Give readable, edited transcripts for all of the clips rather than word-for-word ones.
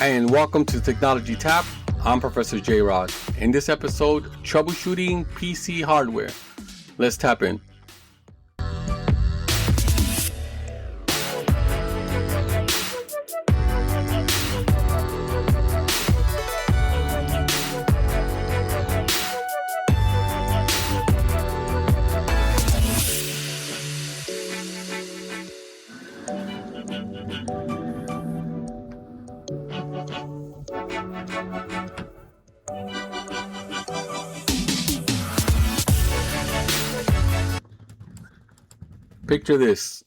And welcome to Technology Tap. I'm Professor J. Rod. In this episode, troubleshooting PC hardware. Let's tap in. Picture this.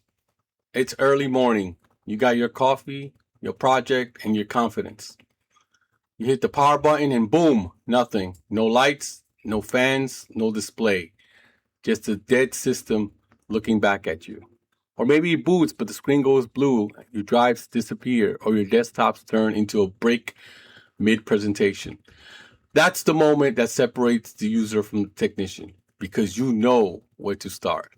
It's early morning. You got your coffee, your project, and your confidence. You hit the power button and boom, nothing. No lights, no fans, no display. Just a dead system looking back at you. Or maybe it boots, but the screen goes blue, your drives disappear, or your desktops turn into a break mid-presentation. That's the moment that separates the user from the technician, because you know where to start.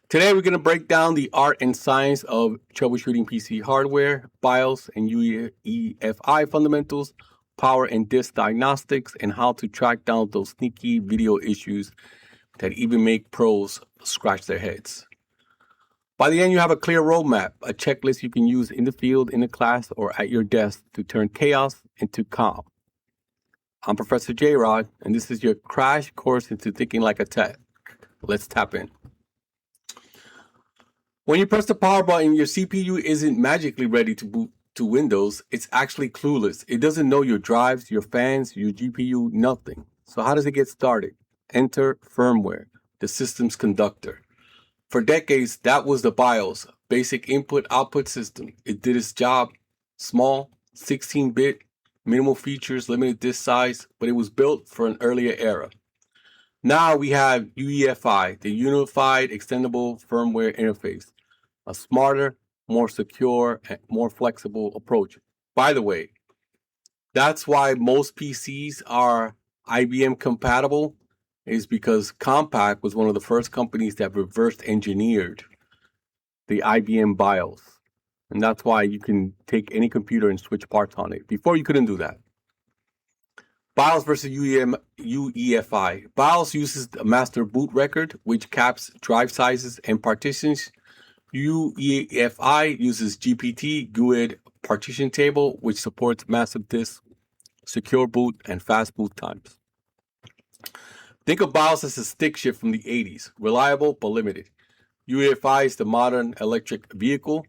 Today, we're going to break down the art and science of troubleshooting PC hardware, BIOS and UEFI fundamentals, power and disk diagnostics, and how to track down those sneaky video issues that even make pros scratch their heads. By the end, you have a clear roadmap, a checklist you can use in the field, in the class, or at your desk to turn chaos into calm. I'm Professor J. Rod, and this is your crash course into thinking like a tech. Let's tap in. When you press the power button, your CPU isn't magically ready to boot to Windows. It's actually clueless. It doesn't know your drives, your fans, your GPU, nothing. So how does it get started? Enter firmware, the system's conductor. For decades, that was the BIOS, basic input-output system. It did its job. Small, 16-bit, minimal features, limited disk size, but it was built for an earlier era. Now we have UEFI, the Unified Extendable Firmware Interface, a smarter, more secure, and more flexible approach. By the way, that's why most PCs are IBM compatible, is because Compaq was one of the first companies that reverse engineered the IBM BIOS. And that's why you can take any computer and switch parts on it. Before, you couldn't do that. BIOS versus UEFI. BIOS uses a master boot record, which caps drive sizes and partitions. UEFI uses GPT, GUID partition table, which supports massive disk, secure boot, and fast boot times. Think of BIOS as a stick shift from the 80s, reliable but limited. UEFI is the modern electric vehicle,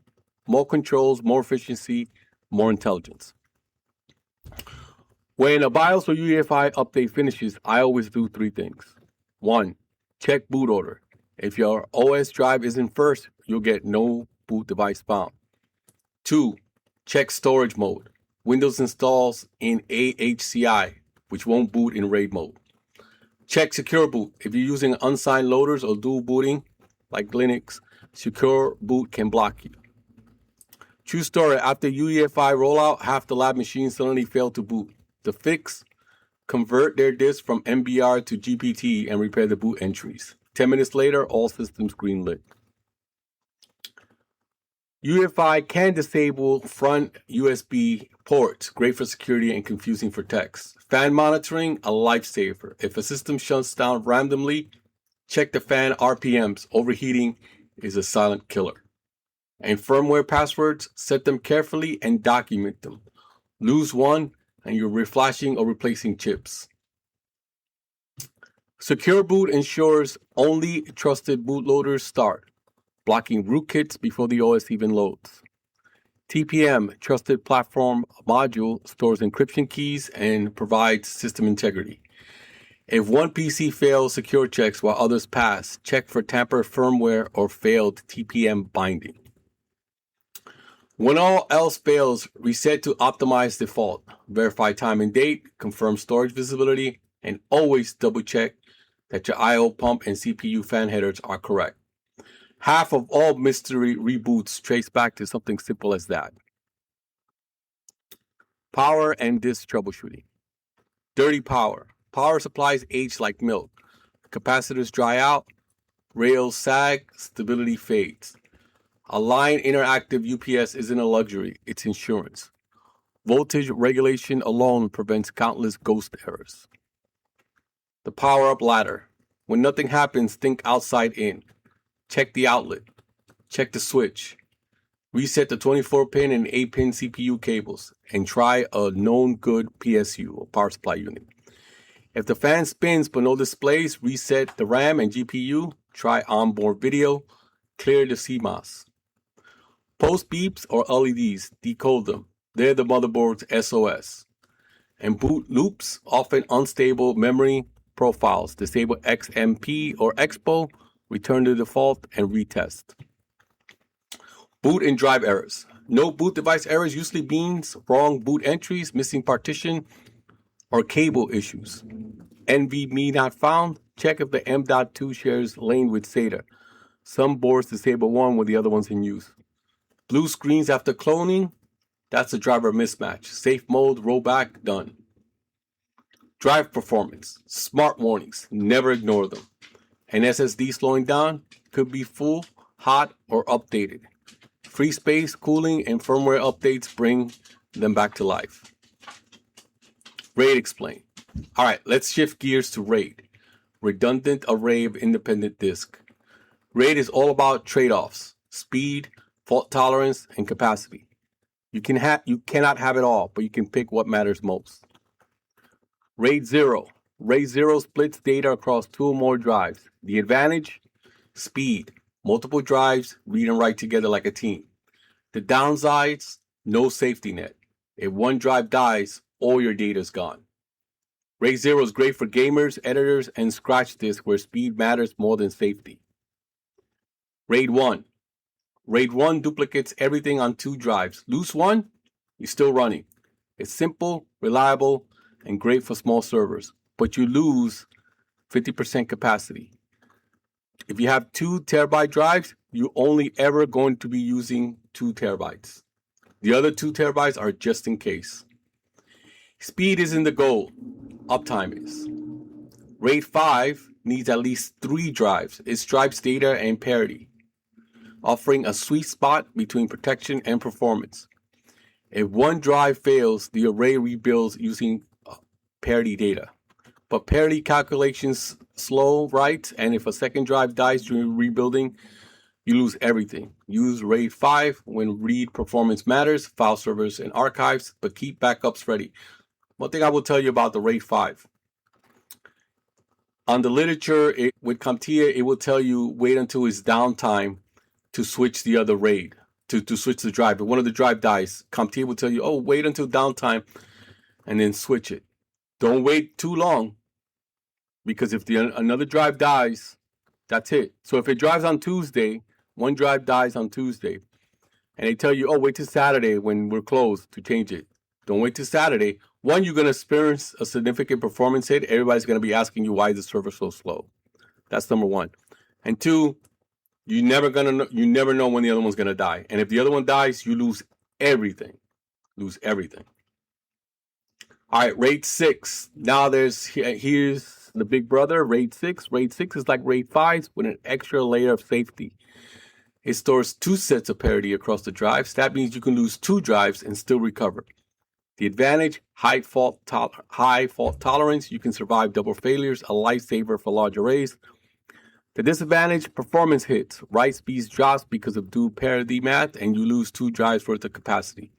more controls, more efficiency, more intelligence. When a BIOS or UEFI update finishes, I always do three things. 1. Check boot order. If your OS drive isn't first, you'll get no boot device found. 2. Check storage mode. Windows installs in AHCI, which won't boot in RAID mode. Check Secure Boot. If you're using unsigned loaders or dual booting, like Linux, Secure Boot can block you. True story, after UEFI rollout, half the lab machines suddenly failed to boot. The fix, convert their disk from MBR to GPT and repair the boot entries. 10 minutes later, all systems green lit. UEFI can disable front USB ports, great for security and confusing for techs. Fan monitoring, a lifesaver. If a system shuts down randomly, check the fan RPMs. Overheating is a silent killer. And firmware passwords, set them carefully and document them. Lose one, and you're reflashing or replacing chips. Secure Boot ensures only trusted bootloaders start, blocking rootkits before the OS even loads. TPM, Trusted Platform Module, stores encryption keys and provides system integrity. If one PC fails secure checks while others pass, check for tampered firmware or failed TPM binding. When all else fails, reset to optimize default. Verify time and date, confirm storage visibility, and always double check that your I/O pump and CPU fan headers are correct. Half of all mystery reboots trace back to something simple as that. Power and disk troubleshooting. Dirty power. Power supplies age like milk. Capacitors dry out, rails sag, stability fades. A line interactive UPS isn't a luxury, it's insurance. Voltage regulation alone prevents countless ghost errors. The power-up ladder. When nothing happens, think outside in. Check the outlet. Check the switch. Reset the 24-pin and 8-pin CPU cables, and try a known good PSU, or power supply unit. If the fan spins but no displays, reset the RAM and GPU, try onboard video, clear the CMOS. Post beeps or LEDs, decode them. They're the motherboard's SOS. And boot loops, often unstable memory profiles, disable XMP or Expo, return to default, and retest. Boot and drive errors. No boot device errors usually means wrong boot entries, missing partition, or cable issues. NVMe not found. Check if the M.2 shares lane with SATA. Some boards disable one when the other one's in use. Blue screens after cloning. That's a driver mismatch. Safe mode, rollback, done. Drive performance. Smart warnings. Never ignore them. An SSD slowing down could be full, hot, or updated. Free space, cooling, and firmware updates bring them back to life. RAID explain. All right, let's shift gears to RAID. Redundant array of independent disk. RAID is all about trade-offs: speed, fault tolerance, and capacity. You cannot have it all, but you can pick what matters most. RAID 0. RAID 0 splits data across two or more drives. The advantage? Speed. Multiple drives read and write together like a team. The downsides? No safety net. If one drive dies, all your data is gone. RAID 0 is great for gamers, editors, and scratch disks where speed matters more than safety. RAID 1. RAID 1 duplicates everything on two drives. Lose one, you're still running. It's simple, reliable, and great for small servers, but you lose 50% capacity. If you have 2 terabyte drives, you're only ever going to be using 2 terabytes. The other 2 terabytes are just in case. Speed isn't the goal. Uptime is. RAID 5 needs at least 3 drives. It stripes data and parity, offering a sweet spot between protection and performance. If one drive fails, the array rebuilds using parity data. But parity calculations slow writes, and if a second drive dies during rebuilding, you lose everything. Use RAID 5 when read performance matters, file servers and archives, but keep backups ready. One thing I will tell you about the RAID 5. On the literature, with CompTIA, it will tell you wait until it's downtime to switch the other RAID, to switch the drive. If one of the drive dies, CompTIA will tell you, oh, wait until downtime and then switch it. Don't wait too long, because if another drive dies, that's it. So if it drives on Tuesday, one drive dies on Tuesday, and they tell you, oh, wait till Saturday when we're closed to change it. Don't wait till Saturday. One, you're going to experience a significant performance hit. Everybody's going to be asking you, why is the server so slow? That's number one. And two, you never know when the other one's going to die. And if the other one dies, you lose everything. Lose everything. All right, RAID 6. Now here's the big brother, RAID 6. RAID 6 is like RAID 5 with an extra layer of safety. It stores 2 sets of parity across the drives. That means you can lose 2 drives and still recover. The advantage, high fault tolerance. You can survive double failures, a lifesaver for large arrays. The disadvantage, performance hits. Write speeds drops because of dual parity math, and you lose 2 drives worth of capacity.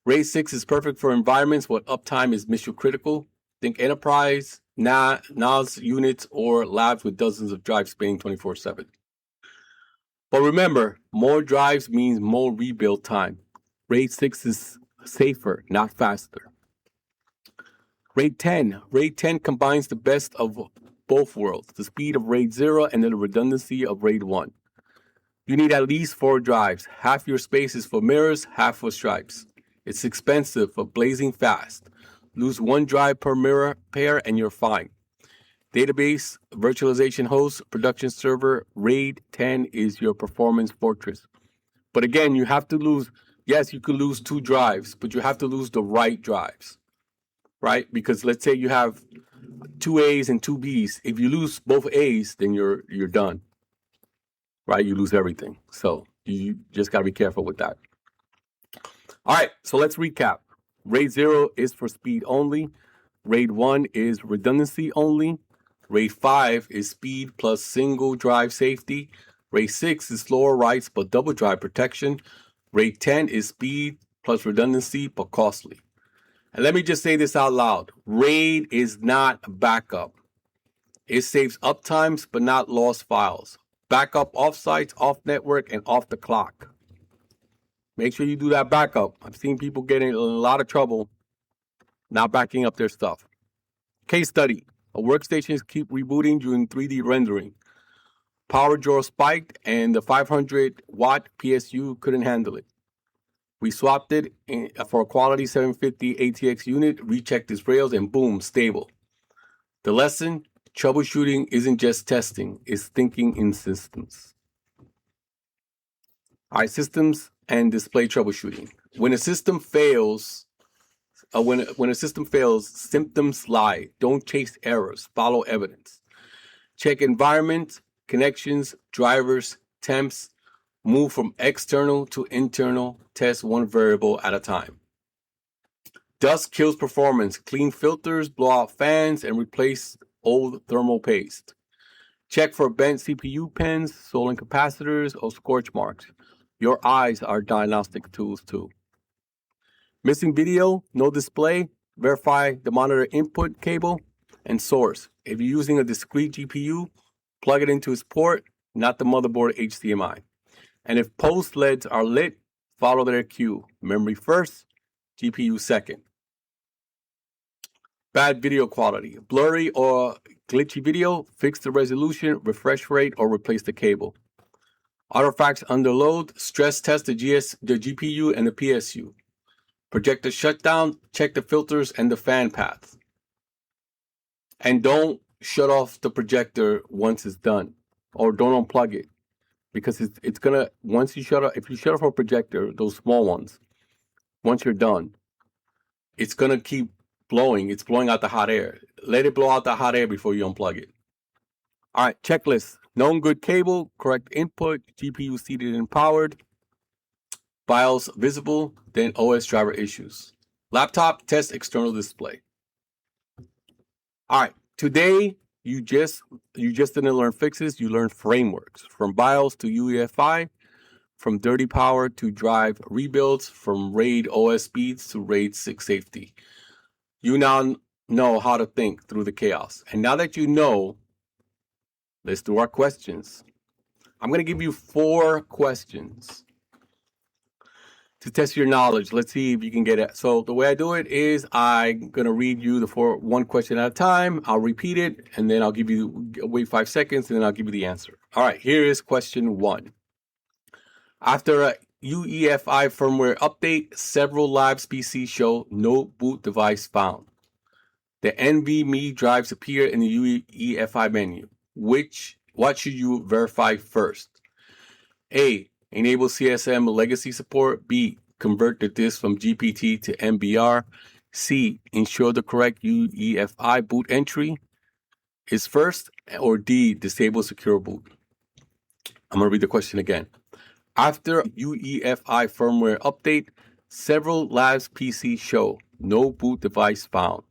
RAID 6 is perfect for environments where uptime is mission critical. Think enterprise, NAS units, or labs with dozens of drives spinning 24/7. But remember, more drives means more rebuild time. RAID 6 is safer, not faster. RAID 10. RAID 10 combines the best of both worlds, the speed of RAID 0 and the redundancy of RAID 1. You need at least 4 drives. Half your space is for mirrors, half for stripes. It's expensive but blazing fast. Lose 1 drive per mirror pair and you're fine. Database, virtualization host, production server, RAID 10 is your performance fortress. But again, you have to lose, yes, you could lose 2 drives, but you have to lose the right drives, right? Because let's say you have 2 A's and 2 B's. If you lose both A's, then you're done, right? You lose everything. So you just got to be careful with that. All right, so let's recap. RAID 0 is for speed only. RAID 1 is redundancy only. RAID 5 is speed plus single drive safety. RAID 6 is slower writes but double drive protection. RAID 10 is speed plus redundancy but costly. And let me just say this out loud. RAID is not backup. It saves uptimes but not lost files. Backup offsites, off network, and off the clock. Make sure you do that backup. I've seen people get in a lot of trouble not backing up their stuff. Case study. A workstation keep rebooting during 3D rendering. Power draw spiked and the 500 watt PSU couldn't handle it. We swapped it for a quality 750 ATX unit, rechecked its rails, and boom, stable. The lesson, troubleshooting isn't just testing, it's thinking in systems. All right, systems and display troubleshooting. When a system fails, symptoms lie. Don't chase errors. Follow evidence. Check environment, connections, drivers, temps. Move from external to internal. Test one variable at a time. Dust kills performance. Clean filters, blow out fans, and replace old thermal paste. Check for bent CPU pins, stolen capacitors, or scorch marks. Your eyes are diagnostic tools too. Missing video, no display, verify the monitor input cable and source. If you're using a discrete GPU, plug it into its port, not the motherboard HDMI. And if post LEDs are lit, follow their cue. Memory first, GPU second. Bad video quality. Blurry or glitchy video, fix the resolution, refresh rate, or replace the cable. Artifacts under load, stress test the GPU and the PSU. Projector shutdown, check the filters and the fan paths. And don't shut off the projector once it's done, or don't unplug it, because it's gonna, once you shut off, if you shut off a projector, those small ones, once you're done, it's gonna keep blowing. It's blowing out the hot air. Let it blow out the hot air before you unplug it. All right, checklist. Known good cable, correct input, GPU seated and powered, BIOS visible, then OS driver issues. Laptop, test external display. All right, today you just didn't learn fixes, you learned frameworks. From BIOS to UEFI, from dirty power to drive rebuilds, from RAID OS speeds to RAID 6 safety. You now know how to think through the chaos. And now that you know, let's do our questions. I'm going to give you 4 questions to test your knowledge. Let's see if you can get it. So the way I do it is I'm going to read you one question at a time. I'll repeat it, and then I'll give you, wait 5 seconds, and then I'll give you the answer. All right, here is question 1. After a UEFI firmware update, several labs PCs show no boot device found. The NVMe drives appear in the UEFI menu. What should you verify first? A. Enable CSM legacy support. B. Convert the disk from GPT to MBR. C. Ensure the correct UEFI boot entry is first. Or D. Disable secure boot. I'm going to read the question again. After UEFI firmware update, several labs PCs show no boot device found.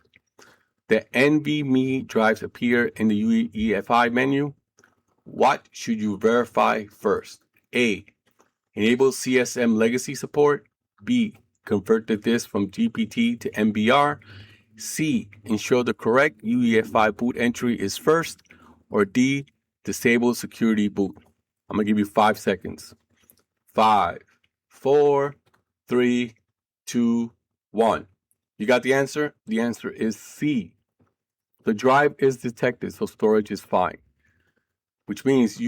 The NVMe drives appear in the UEFI menu. What should you verify first? A. Enable CSM legacy support. B. Convert the disk from GPT to MBR. C. Ensure the correct UEFI boot entry is first. Or D. Disable security boot. I'm going to give you 5 seconds. 5, 4, 3, 2, 1. You got the answer? The answer is C. The drive is detected, so storage is fine. Which means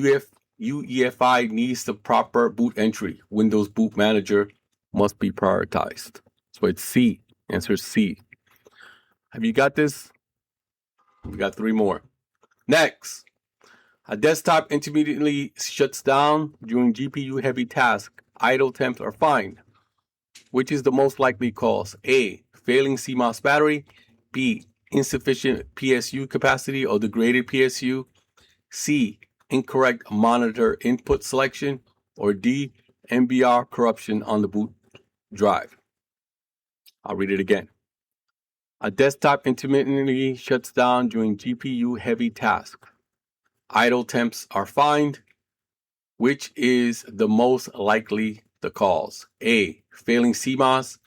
UEFI needs the proper boot entry. Windows Boot Manager must be prioritized. So it's C. Answer C. Have you got this? We got 3 more. Next, a desktop intermittently shuts down during GPU heavy tasks. Idle temps are fine. Which is the most likely cause? A. Failing CMOS battery. B. Insufficient PSU capacity or degraded PSU. C. Incorrect monitor input selection. Or D. NVMe corruption on the boot drive. I'll read it again. A desktop intermittently shuts down during GPU heavy tasks. Idle temps are fine. Which is the most likely the cause? A. Failing CMOS.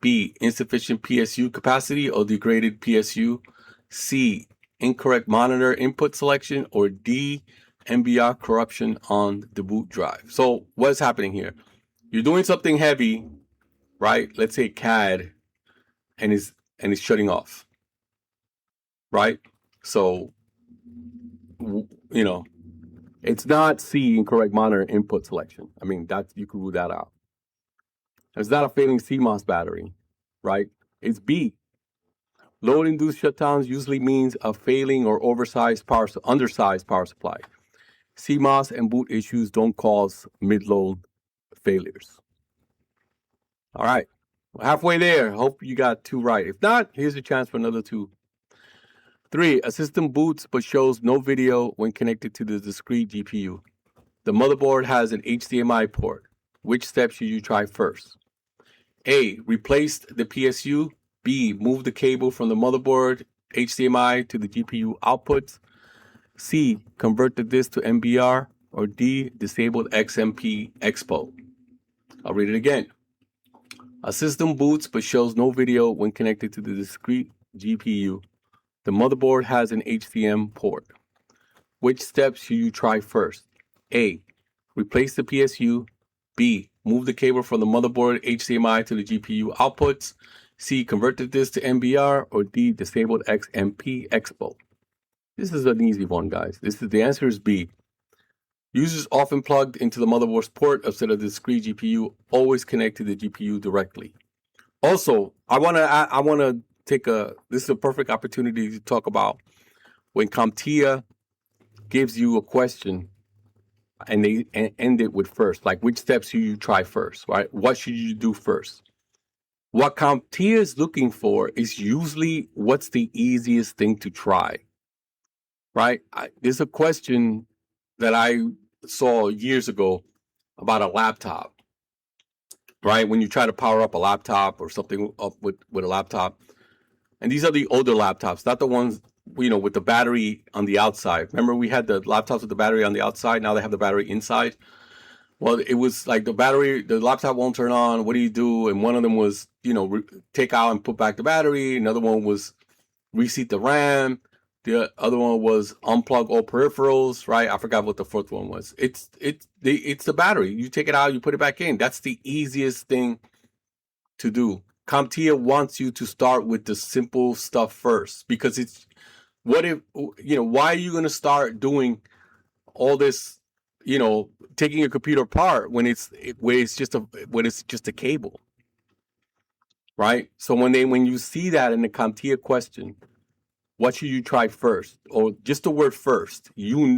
B. Insufficient PSU capacity or degraded PSU. C. Incorrect monitor input selection. Or D. NVMe corruption on the boot drive. So what's happening here? You're doing something heavy, right? Let's say CAD, and it's shutting off, right? So, it's not C, incorrect monitor input selection. I mean, you can rule that out. It's not a failing CMOS battery, right? It's B. Load-induced shutdowns usually means a failing or undersized power supply. CMOS and boot issues don't cause mid-load failures. All right, halfway there. Hope you got 2 right. If not, here's a chance for another 2. 3. A system boots but shows no video when connected to the discrete GPU. The motherboard has an HDMI port. Which step should you try first? A. Replace the PSU. B. Move the cable from the motherboard HDMI to the GPU outputs. C. Convert the disk to NVR. Or D. Disable XMP Expo. I'll read it again. A system boots but shows no video when connected to the discrete GPU. The motherboard has an HDMI port. Which steps should you try first? A. Replace the PSU. B. Move the cable from the motherboard HDMI to the GPU outputs. C. Convert the disk to NVR. Or D. Disable XMP Expo. This is an easy one, guys. The answer is B. Users often plugged into the motherboard's port instead of the discrete GPU. Always connect to the GPU directly. Also, I want to this is a perfect opportunity to talk about when CompTIA gives you a question and they end it with first, like which steps should you try first, right? What should you do first? What CompTIA is looking for is usually what's the easiest thing to try, right? There's a question that I saw years ago about a laptop, right? When you try to power up a laptop or something up with a laptop, and these are the older laptops, not the ones, with the battery on the outside. Remember, we had the laptops with the battery on the outside. Now they have the battery inside. Well, it was like the laptop won't turn on. What do you do? And one of them was, take out and put back the battery. Another one was reseat the RAM. The other one was unplug all peripherals, right? I forgot what the fourth one was. It's the battery. You take it out, you put it back in. That's the easiest thing to do. CompTIA wants you to start with the simple stuff first, because why are you going to start doing all this, taking a computer apart when it's just a cable, right? So when you see that in the CompTIA question, what should you try first, or just the word first, you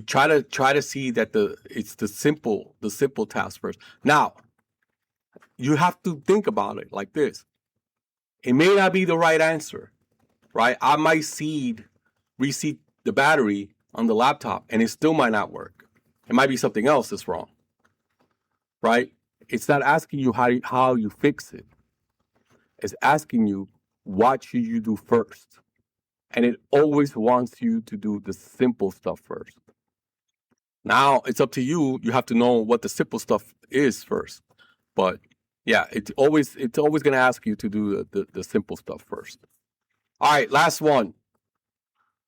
try to see that it's the simple task first. Now, you have to think about it like this. It may not be the right answer, right? I might reseat the battery on the laptop and it still might not work. It might be something else that's wrong, right? It's not asking you how you fix it. It's asking you, what should you do first? And it always wants you to do the simple stuff first. Now, it's up to you. You have to know what the simple stuff is first. But yeah, it's always going to ask you to do the simple stuff first. All right, last one.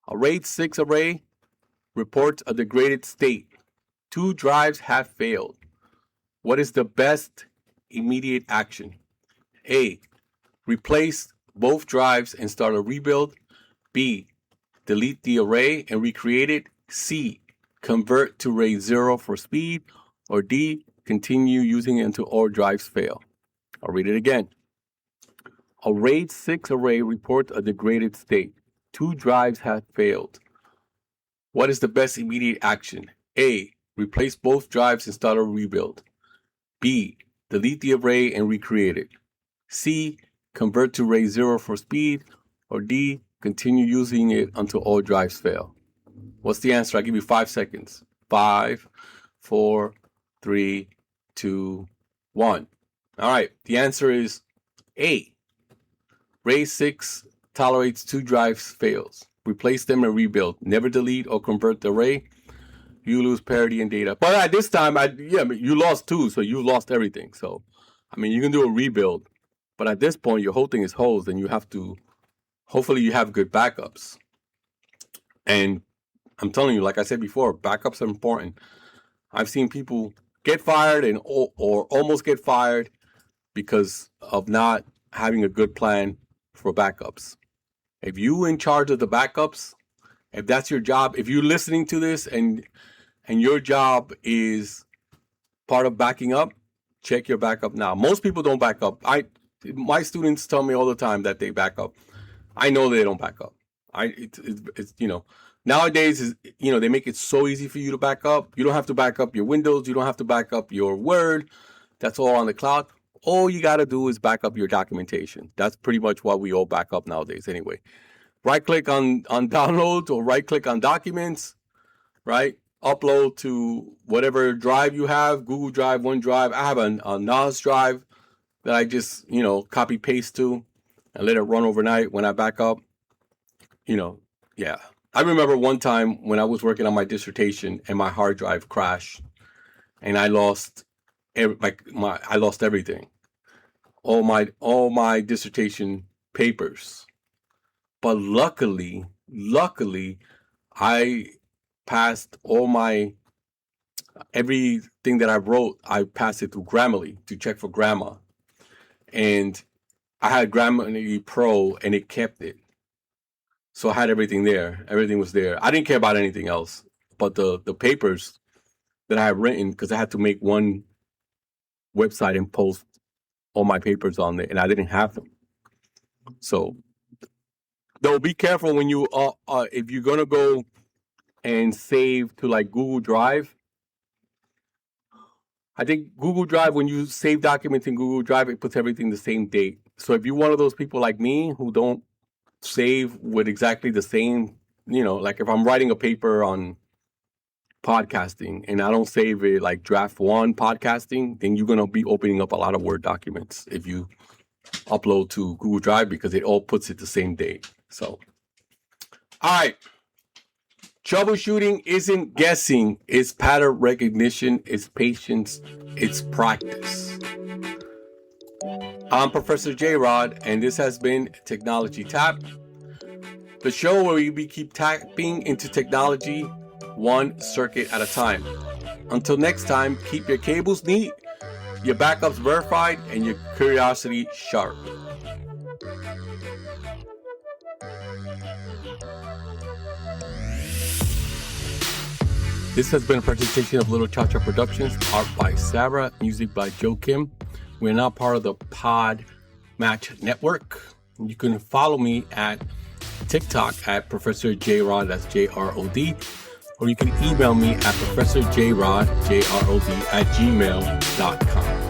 A RAID 6 array reports a degraded state. 2 drives have failed. What is the best immediate action? A. Replace both drives and start a rebuild. B. Delete the array and recreate it. C. convert to RAID 0 for speed, or D, continue using it until all drives fail. I'll read it again. A RAID 6 array reports a degraded state. 2 drives have failed. What is the best immediate action? A, replace both drives and start a rebuild. B, delete the array and recreate it. C, convert to RAID 0 for speed. Or D, continue using it until all drives fail. What's the answer? I'll give you 5 seconds. 5, 4, 3, 2, 1. All right, the answer is A. RAID 6 tolerates 2 drives fails. Replace them and rebuild. Never delete or convert the array. You lose parity in data. But at this time, you lost 2, so you lost everything. So, you can do a rebuild. But at this point, your whole thing is hosed, and you have to, hopefully you have good backups. And I'm telling you, like I said before, backups are important. I've seen people get fired or almost get fired because of not having a good plan for backups. If you're in charge of the backups, if that's your job, if you're listening to this and your job is part of backing up, check your backup now. Most people don't back up. My students tell me all the time that they back up. I know they don't back up. It's nowadays they make it so easy for you to back up. You don't have to back up your Windows. You don't have to back up your Word. That's all on the cloud. All you got to do is back up your documentation. That's pretty much what we all back up nowadays anyway. Right click on downloads or right click on documents, right? Upload to whatever drive you have, Google Drive, OneDrive. I have a NAS drive that I just, copy paste to and let it run overnight when I back up. Yeah. I remember one time when I was working on my dissertation and my hard drive crashed and I lost everything. All my dissertation papers. But luckily, I passed everything that I wrote, I passed it through Grammarly to check for grammar. And I had Grammarly Pro and it kept it. So I had everything there. Everything was there. I didn't care about anything else. But the papers that I had written, because I had to make one website and post all my papers on there, and I didn't have them. So, though, be careful when you if you're gonna go and save to like Google Drive. I think Google Drive, when you save documents in Google Drive, it puts everything the same date. So if you're one of those people like me who don't save with exactly the same, like if I'm writing a paper on podcasting and I don't save it like draft 1 podcasting, then you're going to be opening up a lot of Word documents if you upload to Google Drive because it all puts it the same date. So, all right. Troubleshooting isn't guessing. It's pattern recognition. It's patience. It's practice. I'm Professor J-Rod, and this has been Technology Tap, the show where we keep tapping into technology one circuit at a time. Until next time, keep your cables neat, your backups verified, and your curiosity sharp. This has been a presentation of Little Cha-Cha Productions, art by Sarah, music by Joe Kim. We're now part of the Pod Match Network. You can follow me at TikTok at Professor J-Rod, that's J-R-O-D, or you can email me at ProfessorJrod, J-R-O-D, at gmail.com.